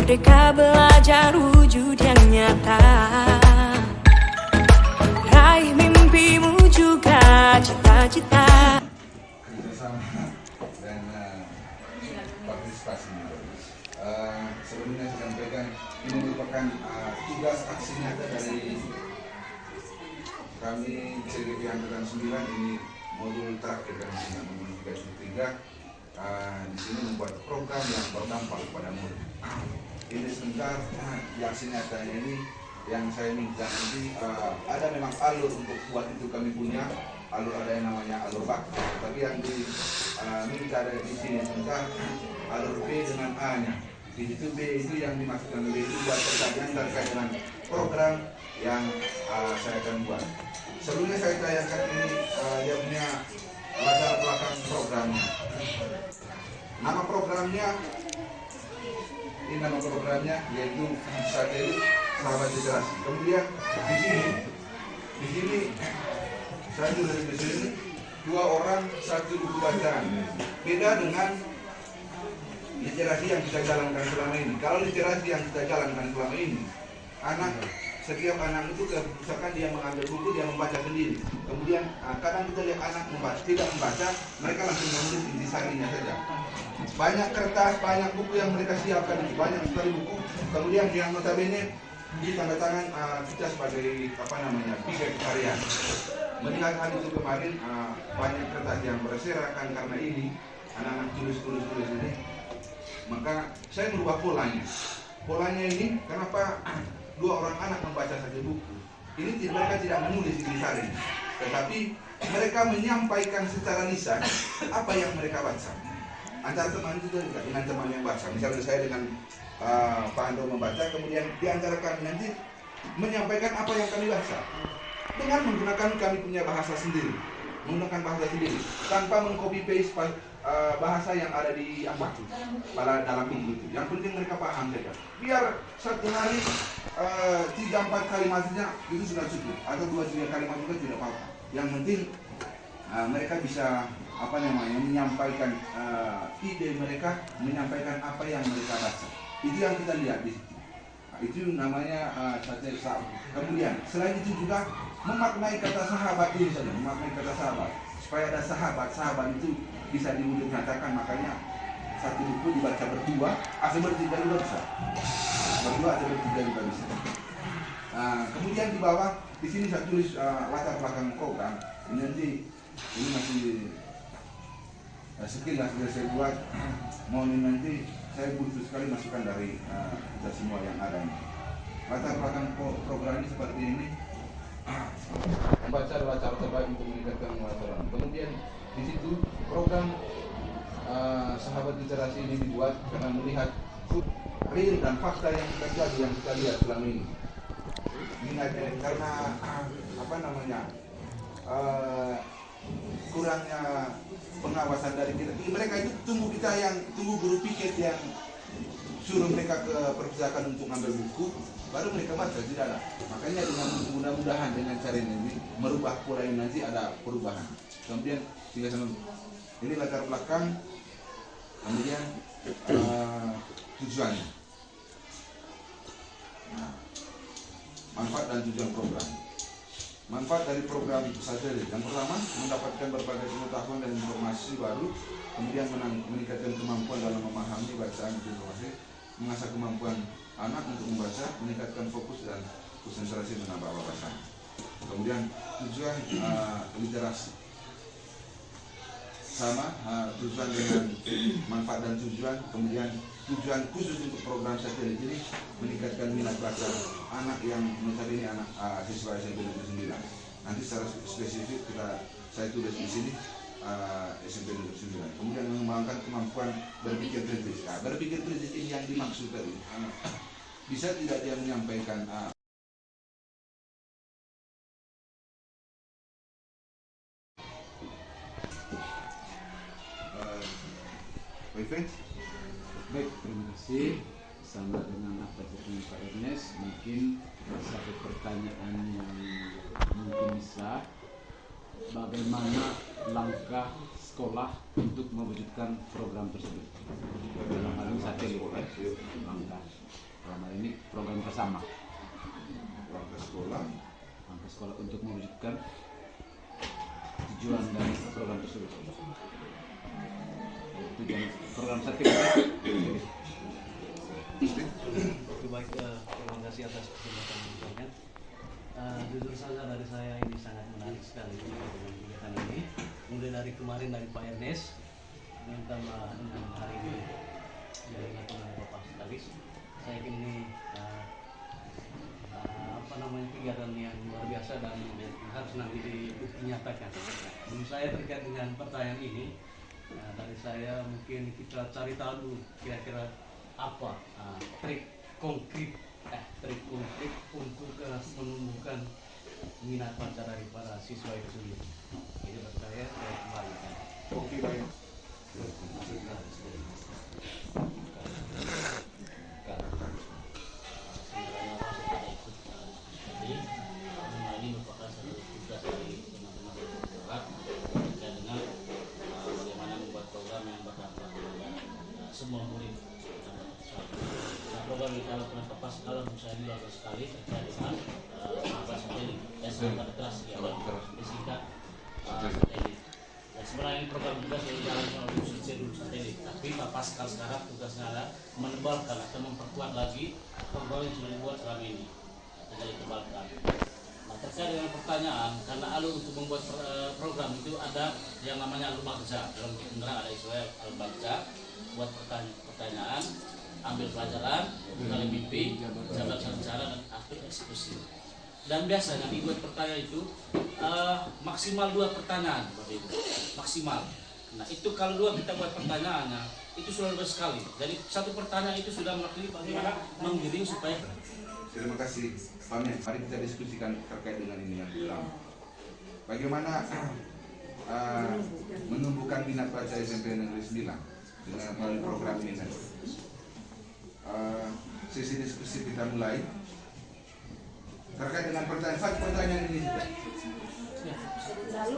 Merdeka belajar wujud yang nyata, raih mimpimu juga cita-cita. Kerjasama dan partisipasi. Sebelumnya saya sampaikan ini merupakan tugas aksi nyata dari kami CGP Angkatan 9. Ini modul terakhir dan nomor 3. Di sini membuat program yang berdampak pada murid. Ini sebentar di aksi nyatanya ini yang saya minta nanti ada memang alur untuk buat itu kami punya alur, ada yang namanya alur bakti, tapi yang diminta dari di sini sebentar alur B dengan A-nya. Di situ B itu yang dimaksudkan B itu buat pertanyaan terkait dengan program yang saya akan buat. Sebelumnya saya tayangkan ini dia punya latar belakang programnya. Nama programnya yaitu Satelit Sahabat Literasi. Kemudian di sini saya tulis di sini 2 orang 1 buku bacaan. Beda dengan literasi yang kita jalankan selama ini. Kalau literasi yang kita jalankan selama ini, setiap anak itu ke perpustakaan dia mengambil buku, dia membaca sendiri. Kemudian kadang kita lihat anak tidak membaca, mereka langsung menulis intisarinya saja. Banyak kertas, banyak buku yang mereka siapkan, banyak sekali buku. Kemudian yang notabene di tanda tangan kita sebagai pihak harian. Melihat hal itu kemarin banyak kertas yang berserakan karena ini anak-anak tulis ini. Maka saya merubah polanya. Polanya ini kenapa 2 orang anak membaca satu buku? Ini mereka tidak menulis intisari, tetapi mereka menyampaikan secara lisan apa yang mereka baca. Antara teman itu dengan teman yang baca. Misalnya saya dengan Pak Ando membaca, kemudian di antara kami nanti menyampaikan apa yang kami baca dengan menggunakan kami punya bahasa sendiri, tanpa mengcopy paste bahasa yang ada di dalam buku itu. Yang penting mereka paham saja. Biar satu hari 3-4 kalimatnya itu sudah cukup, atau 2-3 kalimat juga tidak apa-apa. Yang penting mereka bisa menyampaikan ide mereka, menyampaikan apa yang mereka baca. Itu yang kita lihat di situ. Itu namanya Satelit Sahabat. Kemudian selain itu juga memaknai kata sahabat ini saja, memaknai kata sahabat. Supaya ada sahabat itu bisa diwujud nyatakan. Makanya satu buku dibaca berdua, atau bertiga juga bisa. Berdua atau bertiga juga bisa. Kemudian di bawah di sini saya tulis latar belakang program. Ini masih sekilas sudah saya buat. Mohon nanti saya butuh sekali masukan dari kita semua yang ada ini. Latar belakang program ini seperti ini. Membaca adalah cara terbaik untuk meningkatkan pengetahuan. Kemudian di situ program Sahabat Literasi ini dibuat karena melihat real dan fakta yang terjadi, yang kita lihat selama ini. Karena kurangnya pengawasan dari kita. Mereka itu tunggu guru piket yang suruh mereka ke perpustakaan untuk ngambil buku, baru mereka baca, tidak ada. Makanya dengan mudah-mudahan dengan cara ini merubah pola ini nanti ada perubahan. Kemudian ini latar belakang, kemudian tujuannya, manfaat dan tujuan program. Manfaat dari program Satelit yang pertama, mendapatkan berbagai pengetahuan dan informasi baru, kemudian meningkatkan kemampuan dalam memahami bacaan informasi, mengasah kemampuan anak untuk membaca, meningkatkan fokus dan konsentrasi menambah wawasan. Kemudian tujuan literasi sama, tujuan dengan manfaat dan tujuan. Kemudian tujuan khusus untuk program Satelit ini meningkatkan minat baca anak yang notabene anak siswa SMP Negeri 9. Nanti secara spesifik saya tulis di sini SMP Negeri 9. Kemudian mengembangkan kemampuan berpikir kritis. Berpikir kritis ini yang dimaksud tadi. Bisa tidak dia menyampaikan Baik, terima kasih. Sama dengan apa yang Pak Ernest, mungkin satu pertanyaan yang mungkin bisa, bagaimana langkah sekolah untuk mewujudkan program tersebut. Dalam hal ini satelit, langkah. Dalam hal ini program bersama. Langkah sekolah Untuk mewujudkan tujuan dari program tersebut. Tujuan program satelit. Baik, terima kasih atas kesempatan bertanya. Jujur saja dari saya ini sangat menarik sekali dengan kegiatan ini. Mulai dari kemarin dari Pak Ernest, terutama hari ini dari laporan Bapak Stalis. Saya yakin ini kegiatan yang luar biasa dan harus nanti dinyatakan. Menurut saya terkait dengan pertanyaan ini, dari saya mungkin kita cari tahu dulu kira-kira apa trik konkret untuk menumbuhkan minat baca dari para siswa itu sendiri. Ini menurut saya kembalikan. Oke, baik. Ini merupakan satu tugas dari teman-teman direktorat terkait dengan bagaimana membuat program yang berdampak kepada semua murid. Nah, program ini kalau pernah pas kalau saya luar sekali terkait dengan kelas materi dan sangat keras ya, disingkat satelit. Dan sebenarnya ini program juga sudah dijalankan oleh Dulu Satelit, tapi Pak Pascal sekarang tugasnya adalah menebalkan atau memperkuat lagi program yang sudah dibuat selama ini. Jadi tebalkan. Nah, terkait dengan pertanyaan, karena alur untuk membuat program itu ada yang namanya alur bagja. Dalam kebenaran ada istilah alur bagja, buat pertanyaan, ambil pelajaran, mengenai mimpi, jabat rencana dan akhir eksekusi. Dan biasanya dibuat pertanyaan itu maksimal 2 pertanyaan, Bapak Ibu. Maksimal. Nah, itu kalau 2 kita buat pertanyaannya, itu sudah luas sekali. Jadi 1 pertanyaan itu sudah mewakili bagaimana menggiring supaya. Terima kasih, Pak Men. Mari kita diskusikan terkait dengan ini yang pertama. Bagaimana menumbuhkan minat baca SMP Negeri 9 dengan melalui program ini nanti. Sesi diskusi kita mulai terkait dengan pertanyaan ini juga. Nah,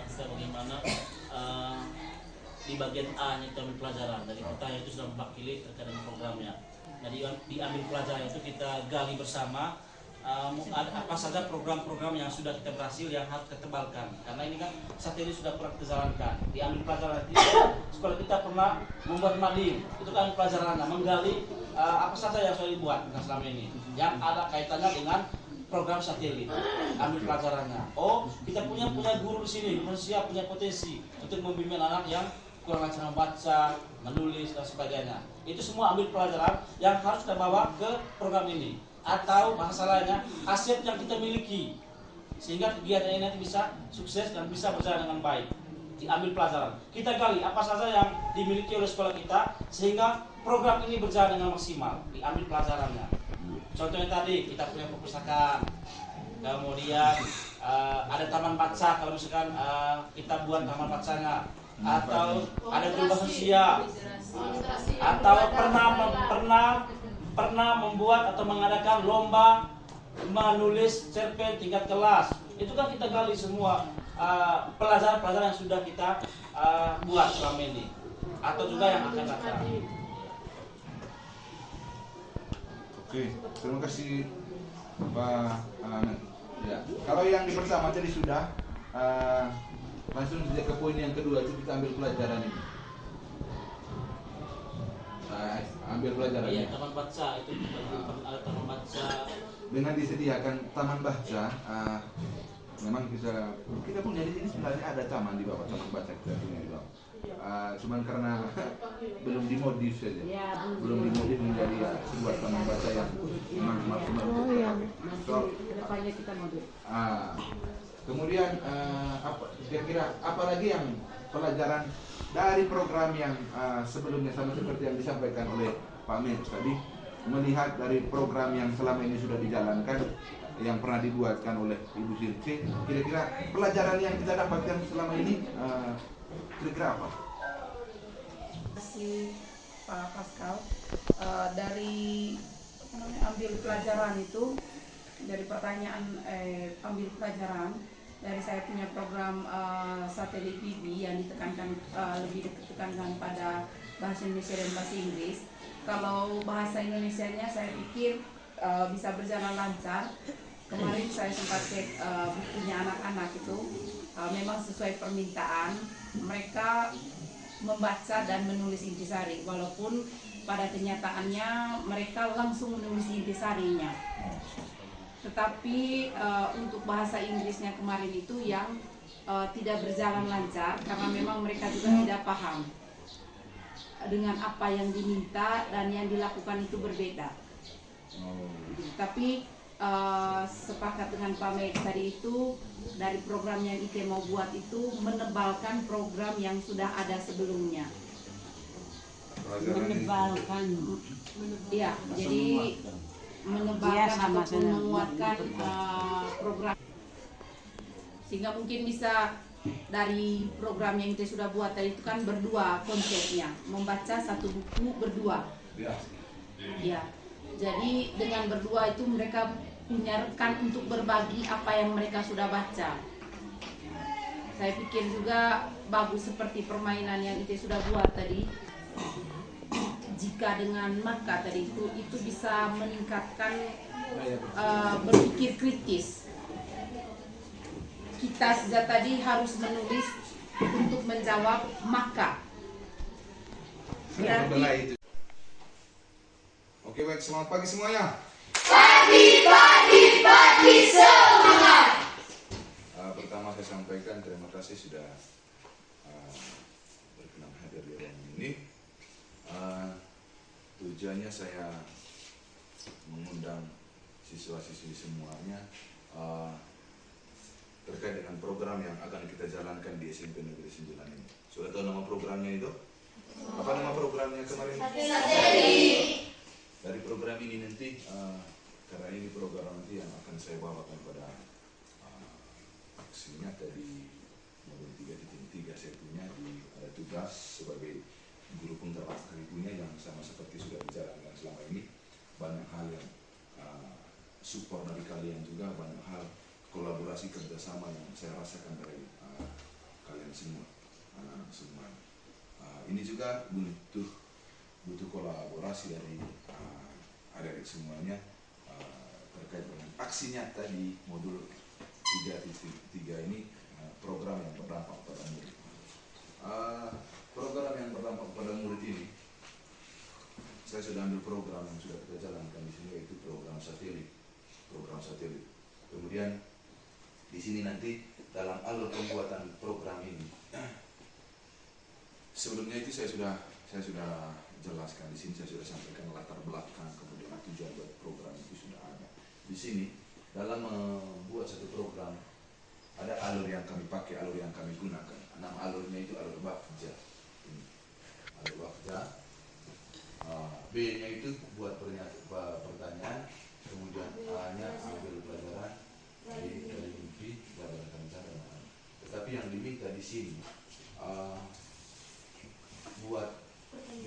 kita bagaimana di bagian A nya kita ambil pelajaran dari pertanyaan itu sudah mewakili terkait dengan programnya. Nah, diambil pelajaran itu kita gali bersama apa saja program-program yang sudah kita berhasil yang harus kita tebalkan, karena ini kan satelit sudah pernah kita jalankan. Diambil pelajaran itu sekolah kita pernah membuat mading, itu kan pelajarannya menggali apa saja yang sudah dibuat selama ini yang ada kaitannya dengan program satelit. Ambil pelajarannya. Oh, kita punya guru di sini, manusia punya potensi untuk membimbing anak yang kurang lancar membaca, menulis dan sebagainya. Itu semua ambil pelajaran yang harus kita bawa ke program ini. Atau masalahnya aset yang kita miliki sehingga kegiatan ini nanti bisa sukses dan bisa berjalan dengan baik. Diambil pelajaran. Kita gali apa saja yang dimiliki oleh sekolah kita sehingga program ini berjalan dengan maksimal. Diambil pelajarannya. Contohnya tadi kita punya perpustakaan, kemudian ada taman baca kalau misalkan kita buat taman bacanya, atau ada guru bahasa Indonesia, atau pernah membuat atau mengadakan lomba menulis cerpen tingkat kelas. Itu kan kita gali semua pelajaran-pelajaran yang sudah kita buat selama ini atau juga yang akan datang. Oke, terima kasih Pak Ahmed. Ya, kalau yang di pertama tadi sudah langsung saja ke poin yang kedua, itu kita ambil pelajaran ini. Ambil pelajaran. Iya, taman baca itu ada taman baca. Dengan disediakan taman baca, memang kita punya di sini sebenarnya ada taman di bawah, taman baca kita punya di bawah. Cuman karena belum dimodif saja, belum dimodif menjadi sebuah taman baca yang memang maksimal. Kedepannya kita modif. Kemudian kira-kira apa lagi yang pelajaran dari program yang sebelumnya sama seperti yang disampaikan oleh Pak Med tadi, melihat dari program yang selama ini sudah dijalankan, yang pernah dibuatkan oleh Ibu Silce, kira-kira pelajaran yang kita dapatkan selama ini kira-kira apa? Terima kasih Pak Pascal. Dari ambil pelajaran itu, dari pertanyaan ambil pelajaran dari saya punya program satelit TV yang ditekankan lebih ditekankan pada bahasa Indonesia dan bahasa Inggris. Kalau bahasa Indonesianya saya pikir bisa berjalan lancar. Kemarin saya sempat cek bukunya anak-anak itu, memang sesuai permintaan mereka membaca dan menulis intisari, walaupun pada kenyataannya mereka langsung menulis intisarinya. Tetapi untuk bahasa Inggrisnya kemarin itu yang tidak berjalan lancar karena memang mereka juga tidak paham dengan apa yang diminta dan yang dilakukan itu berbeda. Tapi sepakat dengan Pak Mek tadi itu, dari program yang ITE mau buat itu menebalkan program yang sudah ada sebelumnya. Menebalkan. Iya, jadi menebalkan ataupun menguatkan program, sehingga mungkin bisa dari program yang ITE sudah buat tadi itu kan berdua konsepnya, membaca satu buku berdua. Ya, jadi dengan berdua itu mereka punya rekan untuk berbagi apa yang mereka sudah baca. Saya pikir juga bagus seperti permainan yang ITE sudah buat tadi. Jika dengan maka tadi itu bisa meningkatkan berpikir kritis. Kita sejak tadi harus menulis untuk menjawab maka. Berarti Oke, baik, selamat pagi semuanya. Pagi semangat. Pertama saya sampaikan terima kasih sudah berkenan hadir di ruangan ini. Tujuannya saya mengundang siswa-siswi semuanya terkait dengan program yang akan kita jalankan di SMP Negeri 9 ini. Sudah tahu nama programnya itu? Apa nama programnya kemarin? Satelit. Dari program ini nanti, karena ini program nanti yang akan saya bawakan pada aksinya tadi modul 3.3 saya punya ada tugas sebagai guru penggerak ibunya yang sama seperti sudah dijalankan selama ini. Banyak hal yang support dari kalian juga, banyak hal kolaborasi kerjasama yang saya rasakan dari kalian semua, anak-anak semua. Ini juga butuh kolaborasi dari adik-adik semuanya terkait dengan aksi nyata di modul 3.3 ini, program yang berdampak pada murid. Program yang berdampak pada murid ini, saya sudah ambil program yang sudah kita jalankan di sini, yaitu program satelit. Kemudian di sini nanti dalam alur pembuatan program ini, sebelumnya itu saya sudah jelaskan di sini, saya sudah sampaikan latar belakang, kemudian tujuan buat program itu sudah ada. Di sini dalam membuat satu program ada alur yang kami pakai, alur yang kami gunakan. Nama alurnya itu alur Bagja. Alur Bagja. B-nya itu buat pertanyaan, kemudian A-nya ambil pelajaran, D dari mimpi, pelajaran rencana. Tetapi yang diminta di sini buat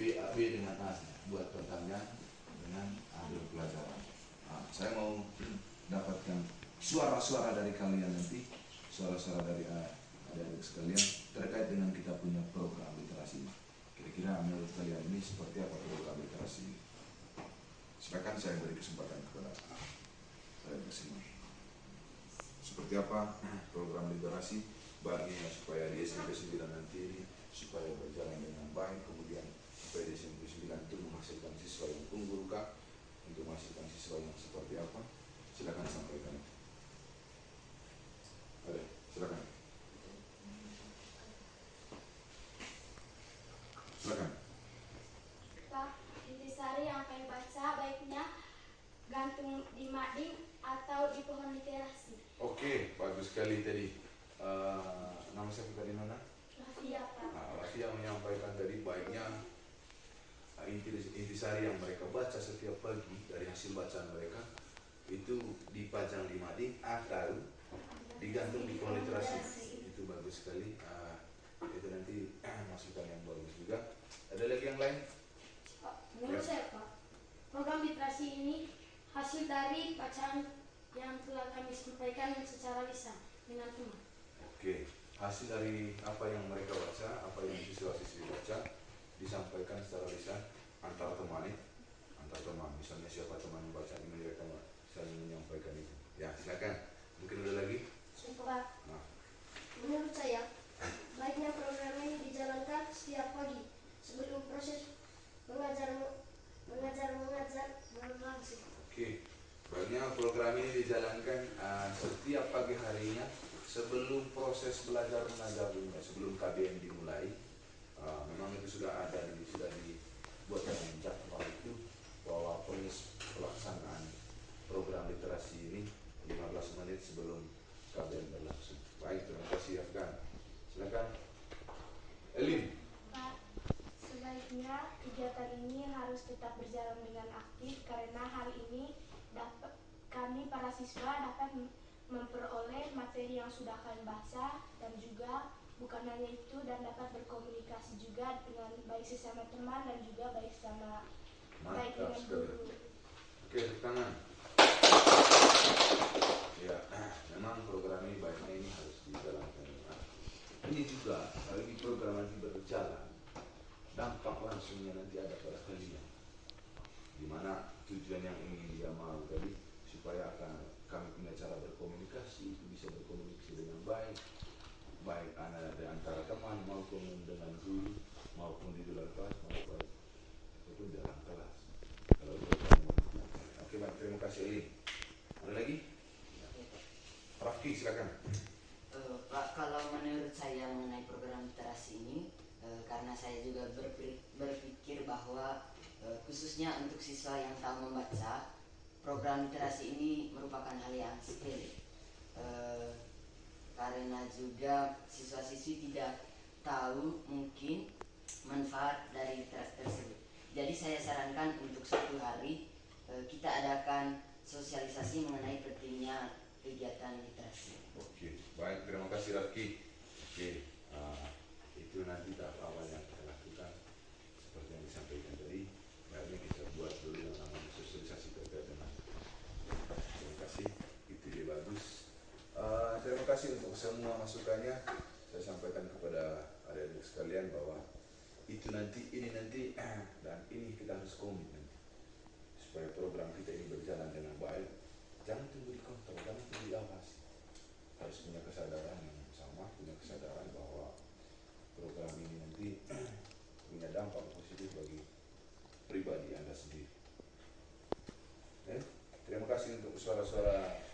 B dengan A, buat pertanyaan dengan ambil pelajaran. Saya mau dapatkan suara-suara dari kalian nanti, suara-suara dari adik-adik sekalian terkait dengan kita punya program literasi. Kira-kira menurut kalian ini seperti apa program literasi ini? Silakan saya beri kesempatan kepada kalian semua. Seperti apa program literasi baginya supaya di SMP 9 nanti ini supaya berjalan dengan baik, kemudian supaya di SMP 9 itu menghasilkan siswa yang unggul kah? Untuk menghasilkan siswa yang seperti apa? Silakan sampaikan. Ada, silakan. Silakan. Pak, intisari yang akan baca baiknya gantung di mading atau di pohon literasi. Oke, bagus sekali tadi. Nama saya tadi mana? Rafia, Pak. Rafia menyampaikan tadi baiknya intisari yang mereka baca setiap pagi dari hasil bacaan mereka itu dipajang di mading atau digantung di pohon literasi. Itu bagus sekali. Itu nanti masukan yang bagus juga. Ada lagi yang lain? Pak, menurut saya, Pak, program literasi ini hasil dari bacaan yang telah kami sampaikan secara lisan dengan teman. hasil dari apa yang mereka baca, apa yang siswa-siswi baca disampaikan secara lisan antar teman, misalnya siapa teman yang baca ini mereka saling menyampaikan itu. Ya silakan, mungkin ada lagi. Pak, Nah, menurut saya baiknya program ini dijalankan setiap pagi sebelum proses mengajar berlangsung. oke, baiknya program ini dijalankan setiap pagi harinya sebelum proses belajar mengajar dimulai, sebelum KBM dimulai. Memang itu sudah dibuat dengan jadwal itu bahwa proses pelaksanaan program literasi ini 15 menit sebelum KBM berlangsung. Baik, terima kasih Afgan. Silakan Elin. Pak, sebaiknya kegiatan ini harus tetap berjalan dengan aktif karena hal ini dapat kami para siswa dapat memperoleh materi yang sudah kami baca dan juga bukan hanya itu dan dapat berkomunikasi juga dengan baik sesama teman dan juga baik dengan guru. Oke, tepuk tangan. Ya, memang program ini baiknya ini harus dijalankan. Ini juga kalau ini program nanti berjalan, dampak langsungnya nanti ada pada kalian. Di mana tujuan yang ingin dia mau tadi supaya kami punya cara berkomunikasi, itu bisa berkomunikasi dengan baik anak di antara teman maupun dengan guru maupun di luar kelas maupun di dalam kelas. Kalau oke, baik, terima kasih Eli. Ada lagi? Rafki, silakan. Pak, kalau menurut saya mengenai program literasi ini, karena saya juga berpikir bahwa khususnya untuk siswa yang tahu membaca, program literasi ini merupakan hal yang sepele. Karena juga siswa-siswi tidak tahu mungkin manfaat dari literasi tersebut. Jadi saya sarankan untuk suatu hari kita adakan sosialisasi mengenai pentingnya kegiatan literasi. Oke, baik, terima kasih Rafki. Oke, itu nanti tahap awal yang kita lakukan seperti yang disampaikan tadi. Baiknya kita buat dulu yang namanya sosialisasi terkait dengan. Terima kasih, itu dia bagus. Terima kasih untuk semua masukannya. Saya sampaikan kepada adik-adik sekalian bahwa ini nanti dan ini kita harus komit nanti supaya program kita ini berjalan dengan baik. Jangan tunggu dikontrol, jangan tunggu diawasi. Harus punya kesadaran yang sama, punya kesadaran bahwa program ini nanti punya dampak positif bagi pribadi Anda sendiri. Terima kasih untuk suara-suara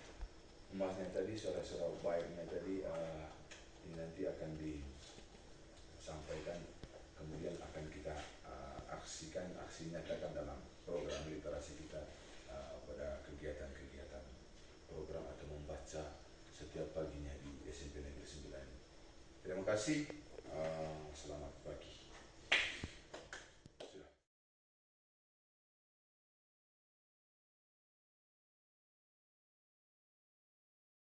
emasnya tadi, suara-suara baiknya tadi. Ini nanti akan disampaikan, kemudian akan kita aksi nyatakan dalam program literasi kita pada kegiatan-kegiatan program atau membaca setiap paginya di SMP Negeri 9. Terima kasih.